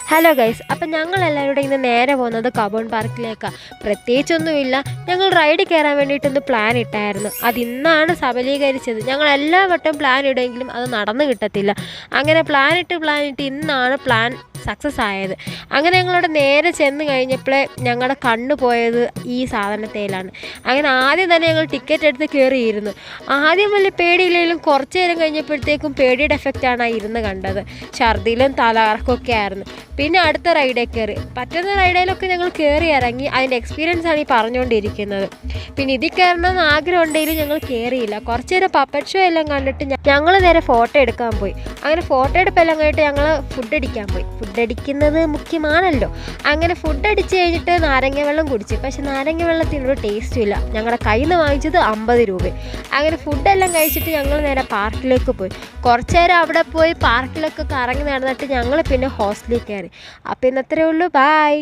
Hello guys, അപ്പം ഞങ്ങളെല്ലാവരും ഇന്ന് നേരെ പോകുന്നത് കബോൺ പാർക്കിലേക്കാണ്. പ്രത്യേകിച്ചൊന്നുമില്ല, ഞങ്ങൾ റൈഡ് കയറാൻ വേണ്ടിയിട്ടൊന്ന് പ്ലാൻ ഇട്ടായിരുന്നു. അതിന്നാണ് സബലീകരിച്ചത്. ഞങ്ങൾ എല്ലാ വട്ടം പ്ലാൻ ഇടുമെങ്കിലും അത് നടന്നു കിട്ടത്തില്ല. അങ്ങനെ പ്ലാൻ ഇട്ട് ഇന്നാണ് പ്ലാൻ സക്സസ് ആയത്. അങ്ങനെ ഞങ്ങളവിടെ നേരെ ചെന്ന് കഴിഞ്ഞപ്പോഴേ ഞങ്ങളുടെ കണ്ണ് പോയത് ഈ സാധനത്തേലാണ്. അങ്ങനെ ആദ്യം തന്നെ ഞങ്ങൾ ടിക്കറ്റ് എടുത്ത് കയറിയിരുന്നു. ആദ്യം വലിയ പേടിയില്ലെങ്കിലും കുറച്ച് നേരം കഴിഞ്ഞപ്പോഴത്തേക്കും പേടിയുടെ എഫക്റ്റാണ് ആ ഇരുന്ന് കണ്ടത്. ഛർദിലും തലകറക്കമൊക്കെ ആയിരുന്നു. പിന്നെ അടുത്ത റൈഡിൽ കയറി. പറ്റുന്ന റൈഡിലൊക്കെ ഞങ്ങൾ കയറി ഇറങ്ങി. അതിൻ്റെ എക്സ്പീരിയൻസാണ് ഈ പറഞ്ഞുകൊണ്ടിരിക്കുന്നത്. പിന്നെ ഇതിൽ കയറണമെന്ന് ആഗ്രഹം ഉണ്ടെങ്കിലും ഞങ്ങൾ കയറിയില്ല. കുറച്ച് നേരം പപ്പറ്റ് ഷോ എല്ലാം കണ്ടിട്ട് ഞങ്ങൾ നേരെ ഫോട്ടോ എടുക്കാൻ പോയി. അങ്ങനെ ഫോട്ടോ എടുപ്പെല്ലാം കഴിഞ്ഞിട്ട് ഞങ്ങൾ ഫുഡ് അടിക്കാൻ പോയി. ഫുഡ് അടിക്കുന്നത് മുഖ്യമാണല്ലോ. അങ്ങനെ ഫുഡ് അടിച്ച് കഴിഞ്ഞിട്ട് നാരങ്ങ വെള്ളം കുടിച്ചു. പക്ഷെ നാരങ്ങ വെള്ളത്തിനൊരു ടേസ്റ്റും ഇല്ല. ഞങ്ങളുടെ കയ്യിൽ നിന്ന് വാങ്ങിച്ചത് 50 രൂപ. അങ്ങനെ ഫുഡെല്ലാം കഴിച്ചിട്ട് ഞങ്ങൾ നേരെ പാർക്കിലേക്ക് പോയി. കുറച്ച് നേരം അവിടെ പോയി പാർക്കിലൊക്കെ കറങ്ങി നടന്നിട്ട് ഞങ്ങൾ പിന്നെ ഹോസ്റ്റലിൽ കയറി. അപ്പോൾ ഇന്നത്രയേ ഉള്ളൂ. ബായ്.